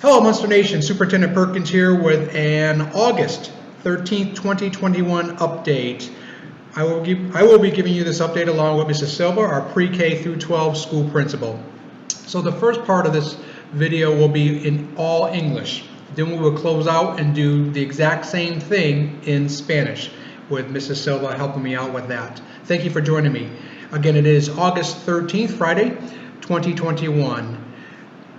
Hello, Munster Nation. Superintendent Perkins here with an August 13th, 2021 update. I will be giving you this update along with Mrs. Silva, our pre-K through 12 school principal. So the first part of this video will be in all English. Then we will close out and do the exact same thing in Spanish with Mrs. Silva helping me out with that. Thank you for joining me. Again, it is August 13th, Friday, 2021.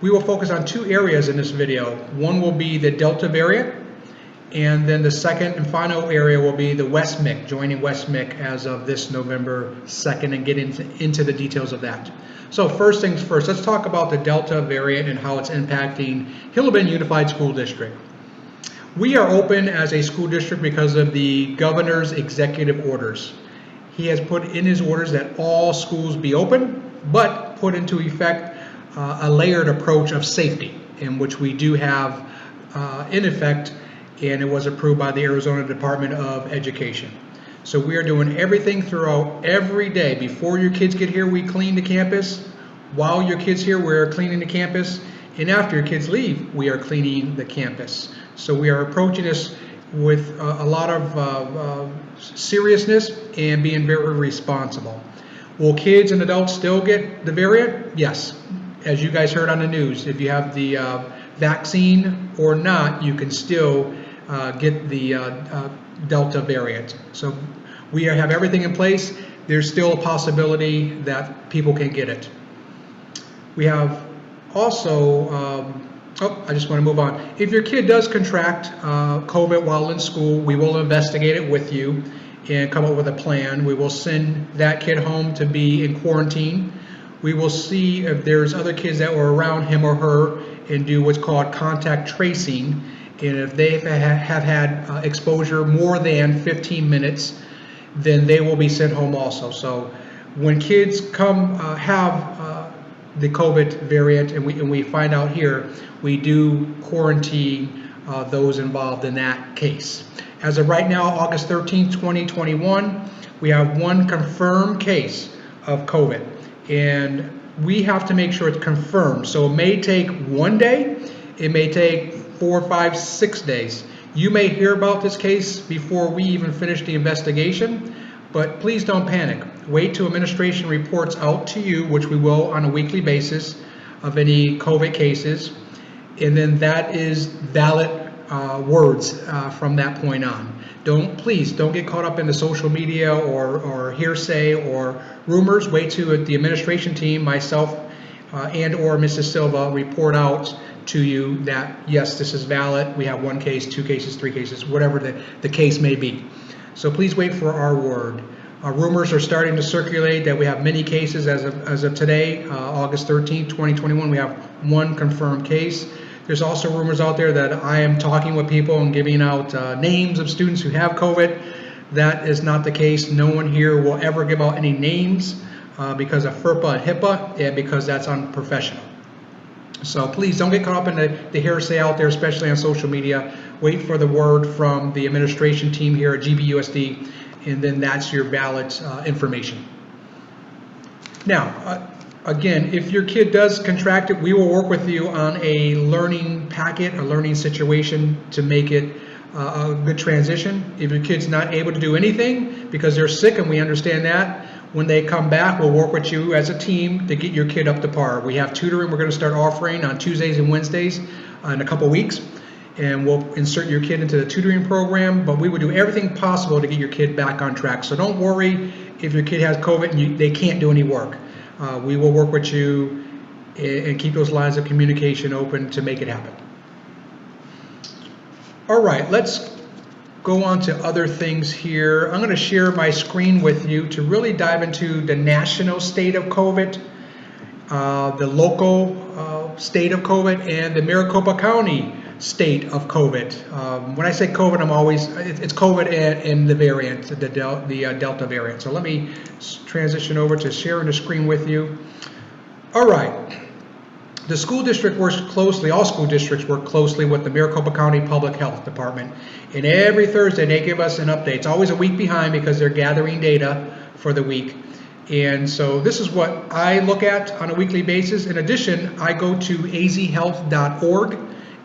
We will focus on two areas in this video. One will be the Delta variant, and then the second and final area will be the Westmic, joining Westmic as of this November 2nd and get into the details of that. So first things first, let's talk about the Delta variant and how it's impacting Hilla Bend Unified School District. We are open as a school district because of the governor's executive orders. He has put in his orders that all schools be open, but put into effect a layered approach of safety, in which we do have in effect, and it was approved by the Arizona Department of Education. So we are doing everything throughout every day. Before your kids get here, we clean the campus. While your kids here, we're cleaning the campus. And after your kids leave, we are cleaning the campus. So we are approaching this with a lot of seriousness and being very responsible. Will kids and adults still get the variant? Yes. As you guys heard on the news, if you have the vaccine or not, you can still get the Delta variant. So we have everything in place. There's still a possibility that people can get it. We have also, I just want to move on. If your kid does contract COVID while in school, we will investigate it with you and come up with a plan. We will send that kid home to be in quarantine. We will see if there's other kids that were around him or her and do what's called contact tracing. And if they have had exposure more than 15 minutes, then they will be sent home also. So when kids come have the COVID variant and we find out here, we do quarantine those involved in that case. As of right now, August 13th, 2021, we have one confirmed case of COVID. And we have to make sure it's confirmed. So it may take 1 day, it may take 4, 5, 6 days. You may hear about this case before we even finish the investigation, but please don't panic. Wait till administration reports out to you, which we will on a weekly basis, of any COVID cases, and then that is valid words from that point on. Please don't get caught up in the social media or hearsay or rumors. Wait till the administration team, myself and or Mrs. Silva report out to you that yes, this is valid. We have 1 case, 2 cases, 3 cases, whatever the case may be. So please wait for our word. Rumors are starting to circulate that we have many cases as of today, August 13th, 2021. We have 1 confirmed case. There's also rumors out there that I am talking with people and giving out names of students who have COVID. That is not the case. No one here will ever give out any names because of FERPA and HIPAA, and because that's unprofessional. So please don't get caught up in the hearsay out there, especially on social media. Wait for the word from the administration team here at GBUSD, and then that's your valid information. Now, again, if your kid does contract it, we will work with you on a learning packet, a learning situation to make it a good transition. If your kid's not able to do anything because they're sick, and we understand that, when they come back, we'll work with you as a team to get your kid up to par. We have tutoring we're going to start offering on Tuesdays and Wednesdays in a couple weeks, and we'll insert your kid into the tutoring program, but we will do everything possible to get your kid back on track. So don't worry if your kid has COVID and they can't do any work. We will work with you and keep those lines of communication open to make it happen. All right, let's go on to other things here. I'm going to share my screen with you to really dive into the national state of COVID, the local state of COVID, and the Maricopa County state of COVID. When I say COVID, it's COVID and the variant, the Delta variant. So let me transition over to sharing the screen with you. All right. The school district works closely, all school districts work closely with the Maricopa County Public Health Department. And every Thursday they give us an update. It's always a week behind because they're gathering data for the week. And so this is what I look at on a weekly basis. In addition, I go to azhealth.org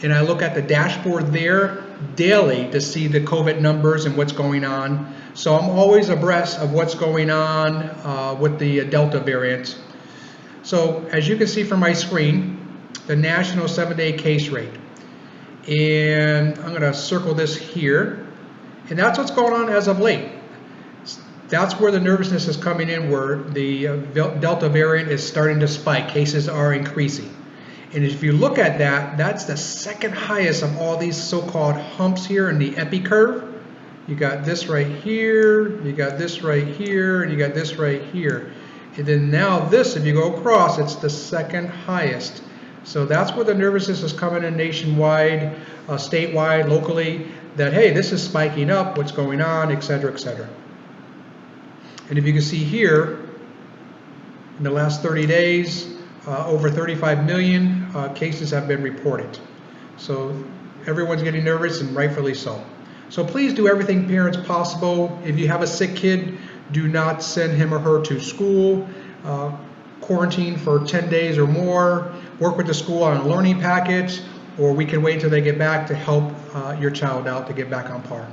and I look at the dashboard there daily to see the COVID numbers and what's going on. So I'm always abreast of what's going on with the Delta variant. So as you can see from my screen, the national 7-day case rate. And I'm going to circle this here. And that's what's going on as of late. That's where the nervousness is coming in, where the Delta variant is starting to spike. Cases are increasing. And if you look at that, that's the second highest of all these so-called humps here in the epi curve. You got this right here, you got this right here, and you got this right here. And then now this, if you go across, it's the second highest. So that's where the nervousness is coming in nationwide, statewide, locally, that, hey, this is spiking up, what's going on, et cetera, et cetera. And if you can see here, in the last 30 days, over 35 million cases have been reported. So everyone's getting nervous, and rightfully so. So please do everything parents possible. If you have a sick kid, do not send him or her to school. Quarantine for 10 days or more. Work with the school on a learning package, or we can wait until they get back to help your child out to get back on par.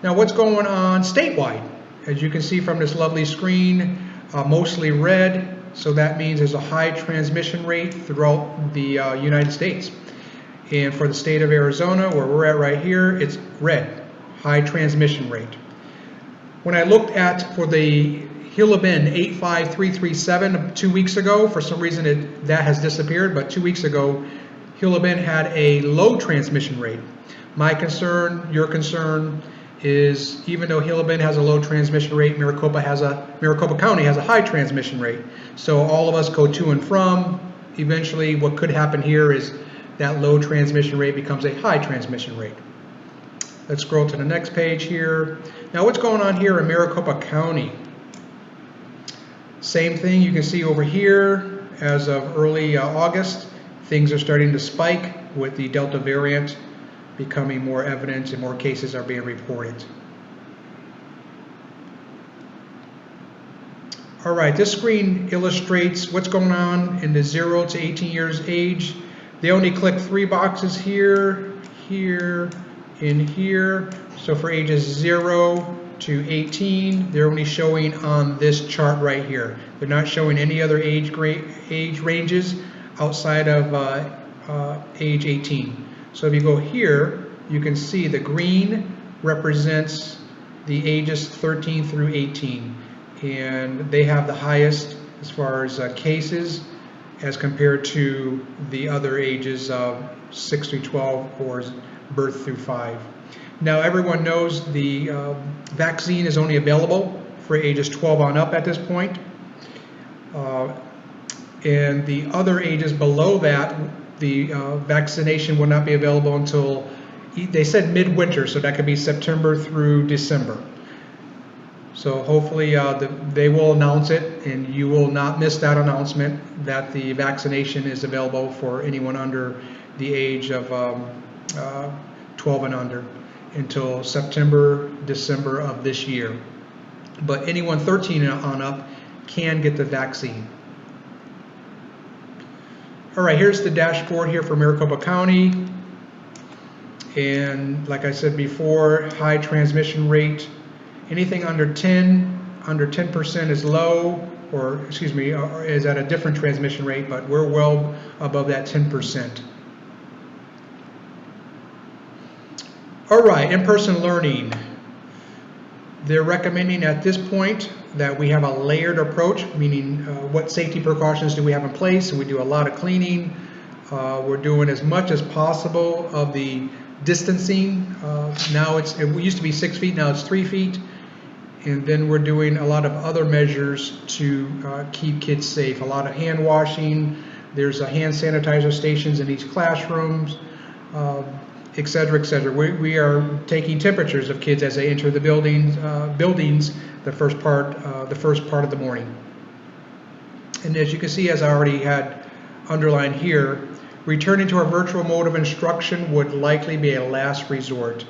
Now, what's going on statewide? As you can see from this lovely screen, mostly red. So that means there's a high transmission rate throughout the United States. And for the state of Arizona, where we're at right here, it's red, high transmission rate. When I looked at for the Hillabin 85337 2 weeks ago, for some reason that has disappeared, but 2 weeks ago, Hillabin had a low transmission rate. My concern, your concern, is even though Hillabin has a low transmission rate, Maricopa County has a high transmission rate. So all of us go to and from. Eventually, what could happen here is that low transmission rate becomes a high transmission rate. Let's scroll to the next page here. Now, what's going on here in Maricopa County? Same thing you can see over here. As of early August, things are starting to spike with the Delta variant becoming more evident and more cases are being reported. All right, this screen illustrates what's going on in the 0 to 18 years age. They only click 3 boxes here, here, and here. So for ages 0 to 18, they're only showing on this chart right here. They're not showing any other age ranges outside of age 18. So if you go here, you can see the green represents the ages 13 through 18. And they have the highest as far as cases as compared to the other ages of 6 through 12 or birth through 5. Now everyone knows the vaccine is only available for ages 12 on up at this point. And the other ages below that, the vaccination will not be available until, they said midwinter, so that could be September through December. So hopefully they will announce it, and you will not miss that announcement that the vaccination is available for anyone under the age of 12 and under until September, December of this year. But anyone 13 and on up can get the vaccine. All right, here's the dashboard here for Maricopa County. And like I said before, high transmission rate. Anything under 10% is low, or excuse me, is at a different transmission rate, but we're well above that 10%. All right, in-person learning. They're recommending at this point that we have a layered approach, meaning what safety precautions do we have in place, and we do a lot of cleaning. We're doing as much as possible of the distancing. Now it used to be 6 feet, now it's 3 feet. And then we're doing a lot of other measures to keep kids safe. A lot of hand washing. There's hand sanitizer stations in each classrooms, et cetera, et cetera. We are taking temperatures of kids as they enter the buildings the first part of the morning. And as you can see, as I already had underlined here, returning to our virtual mode of instruction would likely be a last resort.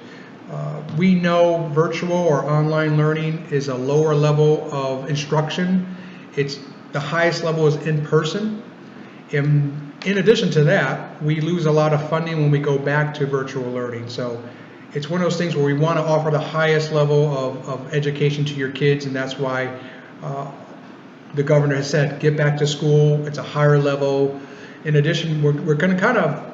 We know virtual or online learning is a lower level of instruction. The highest level is in person. And in addition to that, we lose a lot of funding when we go back to virtual learning. So it's one of those things where we want to offer the highest level of education to your kids, and that's why the governor has said, get back to school. It's a higher level. In addition, we're going to kind of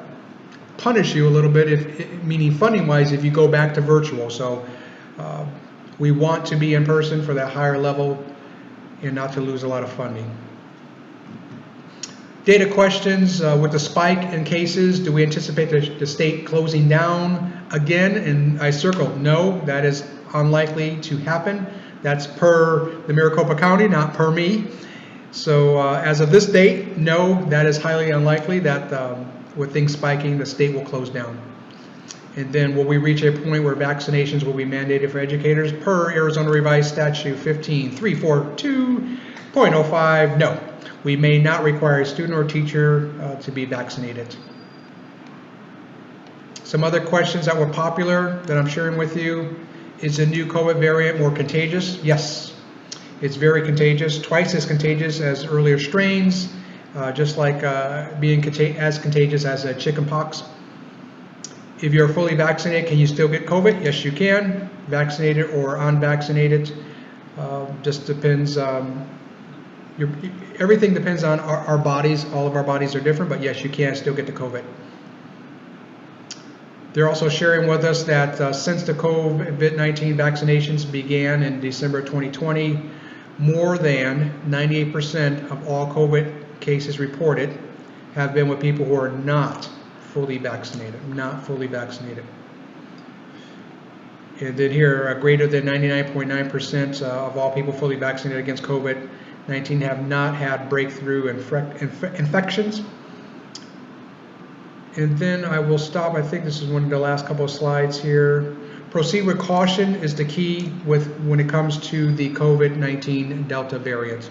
punish you a little bit, meaning funding-wise, if you go back to virtual. So we want to be in person for that higher level and not to lose a lot of funding. Data questions, with the spike in cases, do we anticipate the state closing down again? And I circled, no, that is unlikely to happen. That's per the Maricopa County, not per me. So as of this date, no, that is highly unlikely that with things spiking, the state will close down. And then will we reach a point where vaccinations will be mandated for educators per Arizona Revised Statute 15342.05? No. We may not require a student or teacher to be vaccinated. Some other questions that were popular that I'm sharing with you. Is the new COVID variant more contagious? Yes, it's very contagious, twice as contagious as earlier strains, just like being as contagious as chickenpox. If you're fully vaccinated, can you still get COVID? Yes, you can, vaccinated or unvaccinated. Just depends. Everything depends on our bodies. All of our bodies are different, but yes, you can still get the COVID. They're also sharing with us that since the COVID-19 vaccinations began in December 2020, more than 98% of all COVID cases reported have been with people who are not fully vaccinated, And then here, greater than 99.9% of all people fully vaccinated against COVID-19 have not had breakthrough infections. And then I will stop. I think this is one of the last couple of slides here. Proceed with caution is the key when it comes to the COVID-19 Delta variant.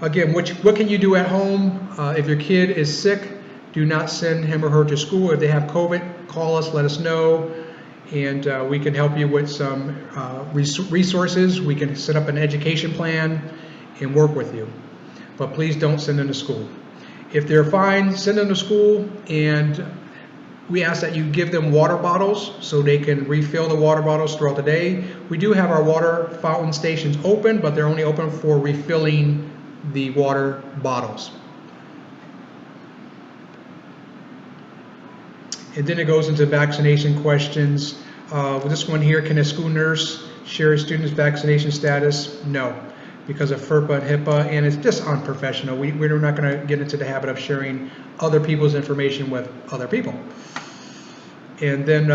Again, what can you do at home? If your kid is sick, do not send him or her to school. If they have COVID, call us, let us know, and we can help you with some resources. We can set up an education plan and work with you. But please don't send them to school. If they're fine, send them to school, and we ask that you give them water bottles so they can refill the water bottles throughout the day. We do have our water fountain stations open, but they're only open for refilling the water bottles. And then it goes into vaccination questions. With this one here, can a school nurse share a student's vaccination status? No, because of FERPA and HIPAA, and it's just unprofessional. We're not going to get into the habit of sharing other people's information with other people. And then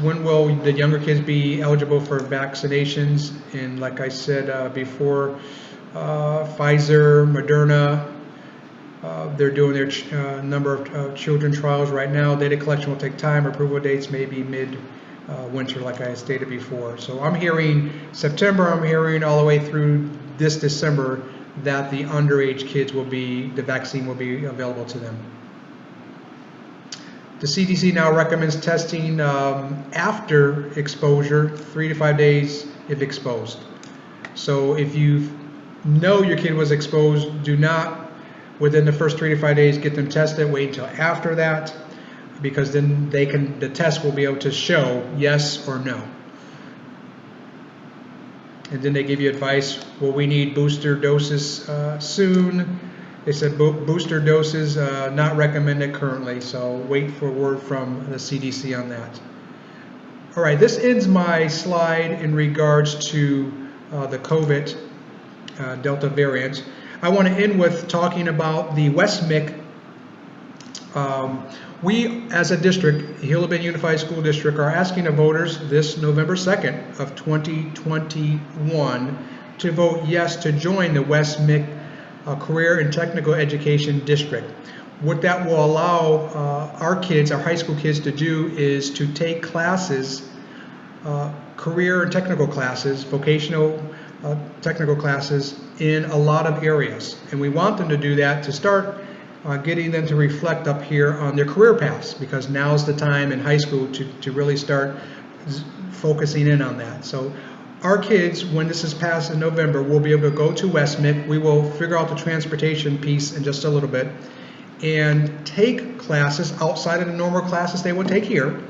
when will the younger kids be eligible for vaccinations? And like I said before, Pfizer, Moderna, they're doing their number of children trials right now. Data collection will take time. Approval dates may be mid-winter, like I stated before. So I'm hearing September, I'm hearing all the way through this December that the underage kids the vaccine will be available to them. The CDC now recommends testing after exposure, 3 to 5 days if exposed. So if you know your kid was exposed, do not, within the first 3 to 5 days, get them tested. Wait until after that, because then the test will be able to show yes or no. And then they give you advice. Well, we need booster doses soon. They said booster doses not recommended currently, so wait for word from the CDC on that. All right, this ends my slide in regards to the COVID Delta variant. I want to end with talking about the West MIC. We, as a district, Gila Bend Unified School District, are asking the voters this November 2nd of 2021 to vote yes to join the West MIC Career and Technical Education District. What that will allow our kids, our high school kids, to do is to take classes, career and technical classes, vocational technical classes in a lot of areas. And we want them to do that to start getting them to reflect up here on their career paths, because now's the time in high school to really start focusing in on that. So our kids, when this is passed in November, will be able to go to West MIC. We will figure out the transportation piece in just a little bit. and take classes outside of the normal classes they would take here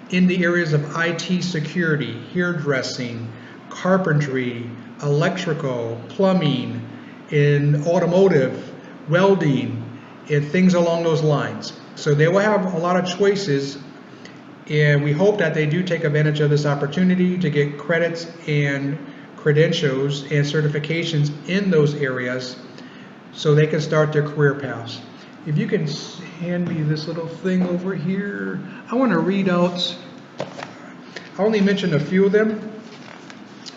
in the areas of IT security, hairdressing, carpentry, electrical, plumbing, in automotive, welding, and things along those lines. So they will have a lot of choices, and we hope that they do take advantage of this opportunity to get credits and credentials and certifications in those areas so they can start their career paths. If you can hand me this little thing over here, I want to read out, I only mentioned a few of them,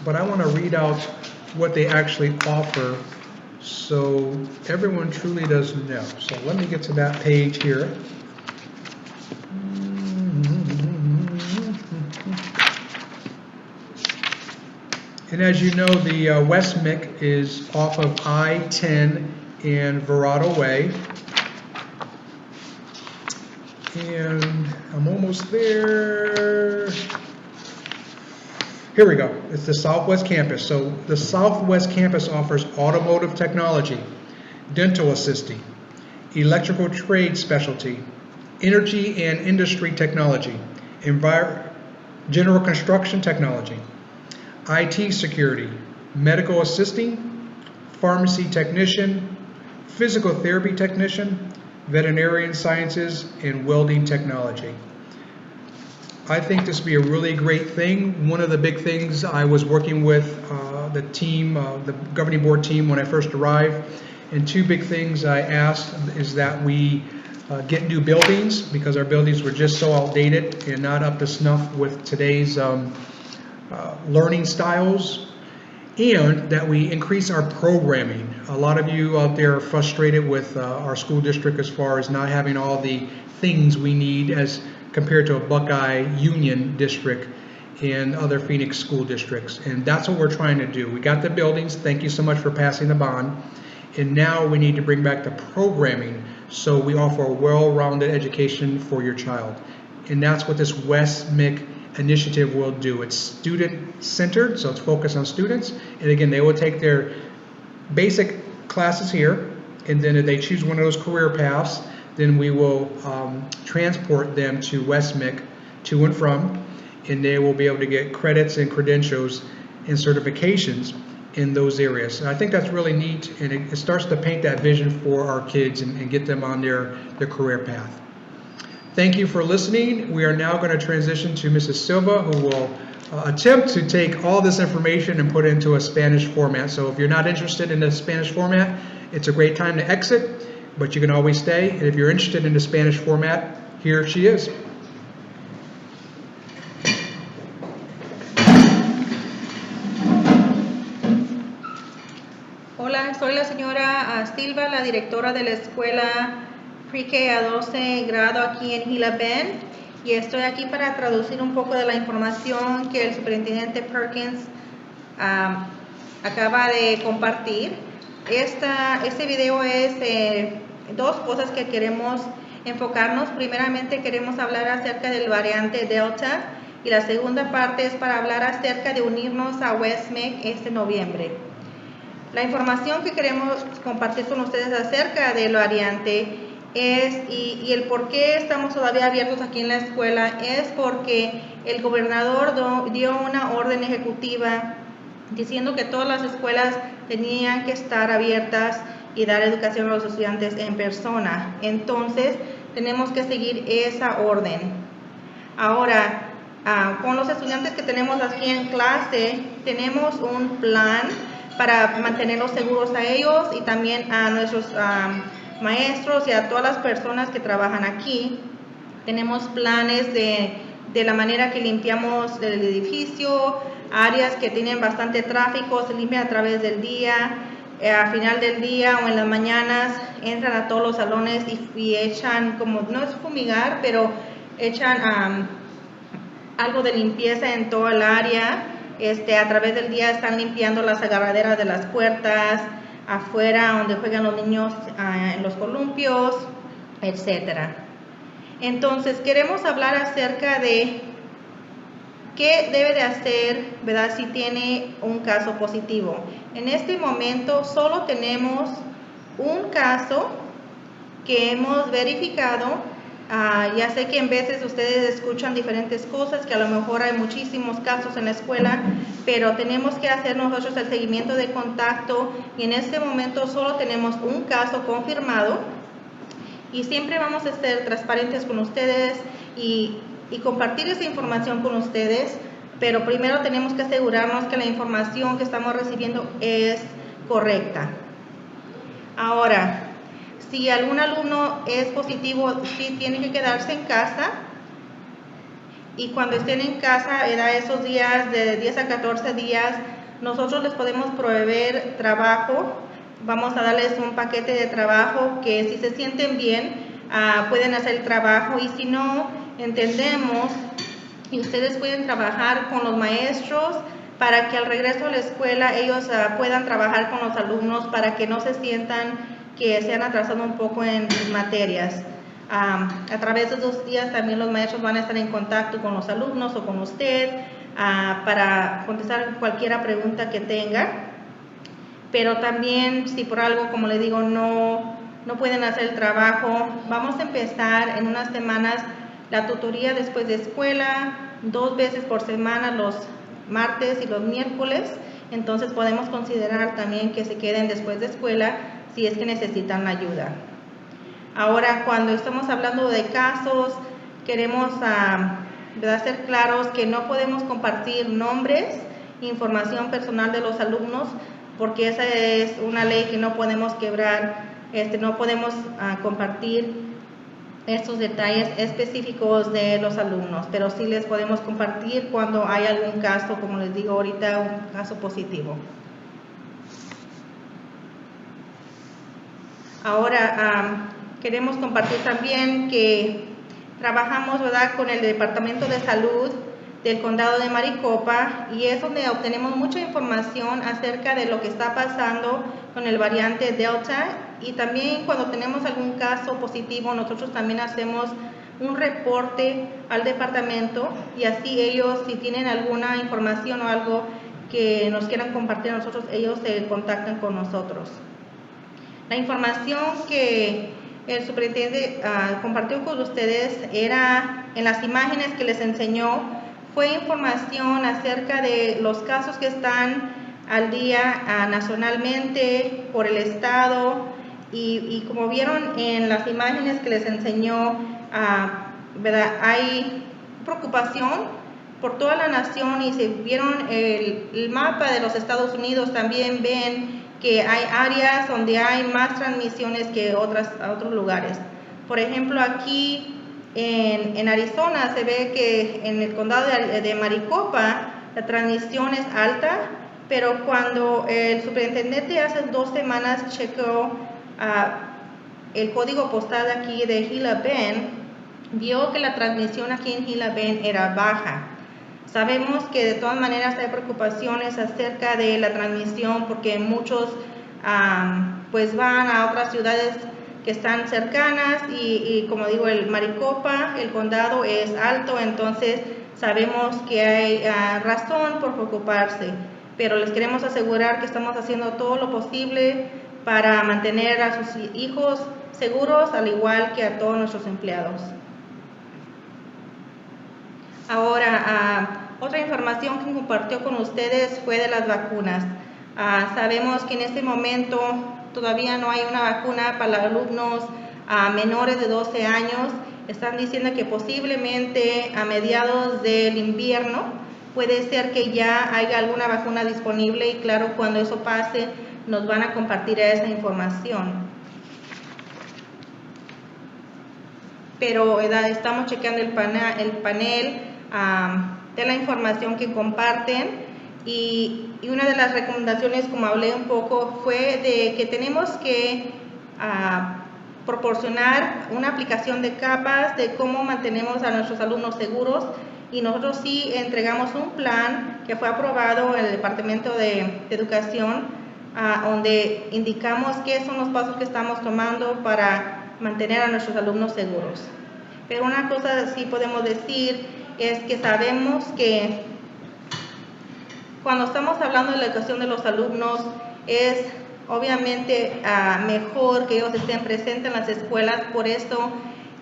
but I want to read out what they actually offer so everyone truly does know. So let me get to that page here. And as you know, the WestMIC is off of I-10 and Verrado Way. And I'm almost there. Here we go. It's the Southwest Campus. So the Southwest Campus offers automotive technology, dental assisting, electrical trade specialty, energy and industry technology, general construction technology, IT security, medical assisting, pharmacy technician, physical therapy technician, veterinarian sciences, and welding technology. I think this would be a really great thing. One of the big things I was working with the team, the governing board team when I first arrived, and two big things I asked is that we get new buildings because our buildings were just so outdated and not up to snuff with today's learning styles, and that we increase our programming. A lot of you out there are frustrated with our school district as far as not having all the things we need as compared to a Buckeye Union district and other Phoenix school districts. And that's what we're trying to do. We got the buildings. Thank you so much for passing the bond. And now we need to bring back the programming so we offer a well-rounded education for your child. And that's what this WestMIC initiative will do. It's student-centered, so it's focused on students. And again, they will take their basic classes here, and then if they choose one of those career paths, then we will transport them to WestMIC to and from, and they will be able to get credits and credentials and certifications in those areas. And I think that's really neat, and it starts to paint that vision for our kids and get them on their career path. Thank you for listening. We are now going to transition to Mrs. Silva, who will attempt to take all this information and put it into a Spanish format. So if you're not interested in the Spanish format, it's a great time to exit, but you can always stay. And if you're interested in the Spanish format, here she is. Hola, soy la señora Silva, la directora de la escuela Pre-K a 12 grado aquí en Gila Bend, y estoy aquí para traducir un poco de la información que el superintendente Perkins acaba de compartir. Este video es dos cosas que queremos enfocarnos. Primeramente queremos hablar acerca del variante Delta, y la segunda parte es para hablar acerca de unirnos a WestMIC este noviembre. La información que queremos compartir con ustedes acerca del variante y el por qué estamos todavía abiertos aquí en la escuela es porque el gobernador dio una orden ejecutiva diciendo que todas las escuelas tenían que estar abiertas y dar educación a los estudiantes en persona. Entonces tenemos que seguir esa orden. Ahora, con los estudiantes que tenemos aquí en clase, tenemos un plan para mantenerlos seguros a ellos y también a nuestros maestros y a todas las personas que trabajan aquí. Tenemos planes de la manera que limpiamos el edificio, áreas que tienen bastante tráfico, se limpian a través del día. A final del día o en las mañanas entran a todos los salones y echan, como no es fumigar, pero echan algo de limpieza en toda el área. A través del día están limpiando las agarraderas de las puertas, afuera donde juegan los niños en los columpios, etcétera. Entonces queremos hablar acerca de qué debe de hacer, ¿verdad?, si tiene un caso positivo. En este momento solo tenemos un caso que hemos verificado. Ya sé que en veces ustedes escuchan diferentes cosas, que a lo mejor hay muchísimos casos en la escuela, pero tenemos que hacer nosotros el seguimiento de contacto y en este momento solo tenemos un caso confirmado y siempre vamos a ser transparentes con ustedes y compartir esa información con ustedes, pero primero tenemos que asegurarnos que la información que estamos recibiendo es correcta. Ahora, si algún alumno es positivo, sí tiene que quedarse en casa y cuando estén en casa, esos días de 10 a 14 días, nosotros les podemos proveer trabajo. Vamos a darles un paquete de trabajo que si se sienten bien, pueden hacer el trabajo y si no, entendemos y ustedes pueden trabajar con los maestros para que al regreso a la escuela ellos puedan trabajar con los alumnos para que no se sientan que se han atrasado un poco en sus materias. A través de esos días también los maestros van a estar en contacto con los alumnos o con usted para contestar cualquier pregunta que tenga. Pero también si por algo, como les digo, no pueden hacer el trabajo, vamos a empezar en unas semanas la tutoría después de escuela, 2 veces por semana, los martes y los miércoles. Entonces podemos considerar también que se queden después de escuela si es que necesitan ayuda. Ahora, cuando estamos hablando de casos, queremos ser claros que no podemos compartir nombres, información personal de los alumnos, porque esa es una ley que no podemos quebrar. No podemos compartir estos detalles específicos de los alumnos, pero sí les podemos compartir cuando hay algún caso, como les digo ahorita, un caso positivo. Ahora, queremos compartir también que trabajamos, ¿verdad?, con el Departamento de Salud del Condado de Maricopa y es donde obtenemos mucha información acerca de lo que está pasando con el variante Delta y también cuando tenemos algún caso positivo nosotros también hacemos un reporte al departamento y así ellos si tienen alguna información o algo que nos quieran compartir a nosotros, ellos se contactan con nosotros. La información que el superintendente compartió con ustedes era en las imágenes que les enseñó, fue información acerca de los casos que están al día nacionalmente por el estado y como vieron en las imágenes que les enseñó, ¿verdad?, hay preocupación por toda la nación y si vieron el mapa de los Estados Unidos también ven que hay áreas donde hay más transmisiones que a otros lugares. Por ejemplo, aquí en Arizona se ve que en el condado de Maricopa la transmisión es alta, pero cuando el superintendente hace 2 semanas checó el código postal aquí de Gila Bend, vio que la transmisión aquí en Gila Bend era baja. Sabemos que de todas maneras hay preocupaciones acerca de la transmisión porque muchos pues van a otras ciudades que están cercanas y como digo, el Maricopa, el condado es alto, entonces sabemos que hay razón por preocuparse, pero les queremos asegurar que estamos haciendo todo lo posible para mantener a sus hijos seguros, al igual que a todos nuestros empleados. Ahora, otra información que compartió con ustedes fue de las vacunas. Sabemos que en este momento todavía no hay una vacuna para los alumnos menores de 12 años. Están diciendo que posiblemente a mediados del invierno puede ser que ya haya alguna vacuna disponible y claro, cuando eso pase nos van a compartir esa información. Pero estamos chequeando el panel de la información que comparten y una de las recomendaciones, como hablé un poco, fue de que tenemos que proporcionar una aplicación de capas de cómo mantenemos a nuestros alumnos seguros y nosotros sí entregamos un plan que fue aprobado en el Departamento de Educación donde indicamos qué son los pasos que estamos tomando para mantener a nuestros alumnos seguros. Pero una cosa sí podemos decir es que sabemos que cuando estamos hablando de la educación de los alumnos es obviamente mejor que ellos estén presentes en las escuelas. Por eso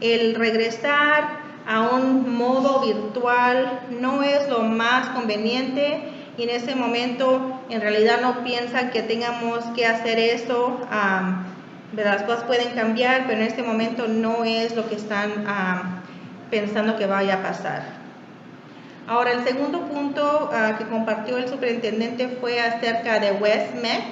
el regresar a un modo virtual no es lo más conveniente, y en ese momento en realidad no piensan que tengamos que hacer eso. Las cosas pueden cambiar, pero en este momento no es lo que están pensando que vaya a pasar. Ahora, el segundo punto que compartió el superintendente fue acerca de WestMec,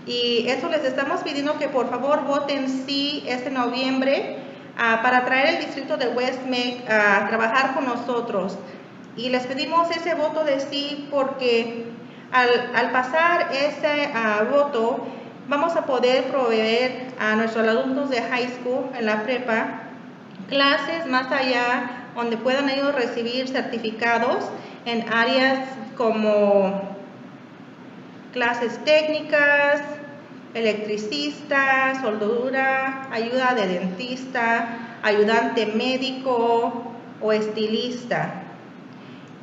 y eso les estamos pidiendo que por favor voten sí este noviembre para traer el distrito de WestMec a trabajar con nosotros. Y les pedimos ese voto de sí porque al pasar ese voto vamos a poder proveer a nuestros alumnos de high school, en la prepa, clases más allá donde puedan ellos recibir certificados en áreas como clases técnicas, electricista, soldadura, ayuda de dentista, ayudante médico o estilista.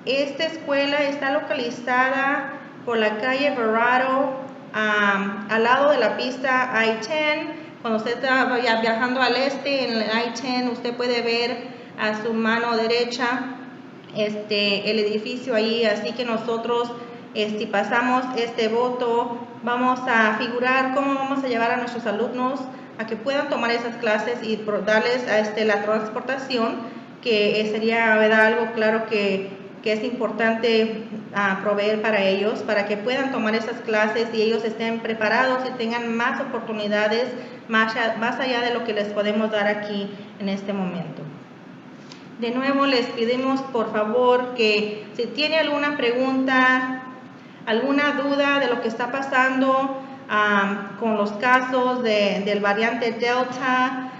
Esta escuela está localizada por la calle Verrado, al lado de la pista I-10. Cuando usted está viajando al este en el I-10, usted puede ver a su mano derecha el edificio ahí. Así que nosotros, si pasamos este voto, vamos a figurar cómo vamos a llevar a nuestros alumnos a que puedan tomar esas clases y darles la transportación, que sería, ¿verdad?, algo claro que es importante proveer para ellos, para que puedan tomar esas clases y ellos estén preparados y tengan más oportunidades más allá de lo que les podemos dar aquí en este momento. De nuevo les pedimos por favor que si tiene alguna pregunta, alguna duda de lo que está pasando con los casos del variante Delta,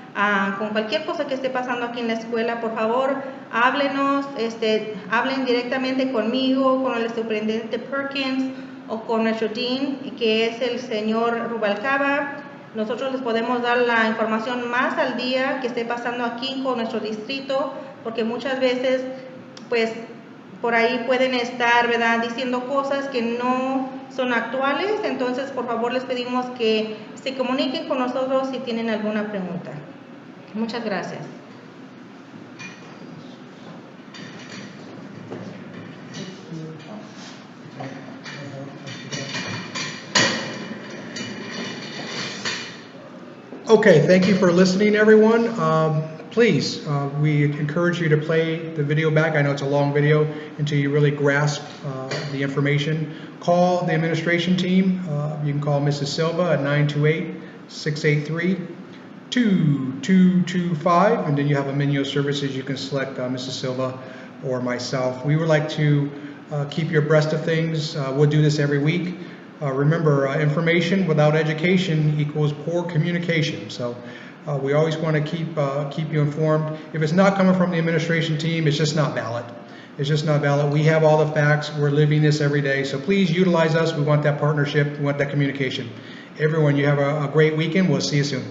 con cualquier cosa que esté pasando aquí en la escuela, por favor háblenos, hablen directamente conmigo, con el superintendente Perkins o con nuestro dean, que es el señor Rubalcaba. Nosotros les podemos dar la información más al día que esté pasando aquí con nuestro distrito, porque muchas veces pues por ahí pueden estar, ¿verdad?, diciendo cosas que no son actuales. Entonces por favor les pedimos que se comuniquen con nosotros si tienen alguna pregunta. Muchas gracias. Okay, thank you for listening, everyone. Please, we encourage you to play the video back. I know it's a long video until you really grasp the information. Call the administration team. You can call Mrs. Silva at 928-683-2225, and then you have a menu of services. You can select Mrs. Silva or myself. We would like to keep you abreast of things. We'll do this every week. Remember, information without education equals poor communication. So we always want to keep you informed. If it's not coming from the administration team, it's just not valid. It's just not valid. We have all the facts. We're living this every day. So please utilize us. We want that partnership. We want that communication. Everyone, you have a great weekend. We'll see you soon.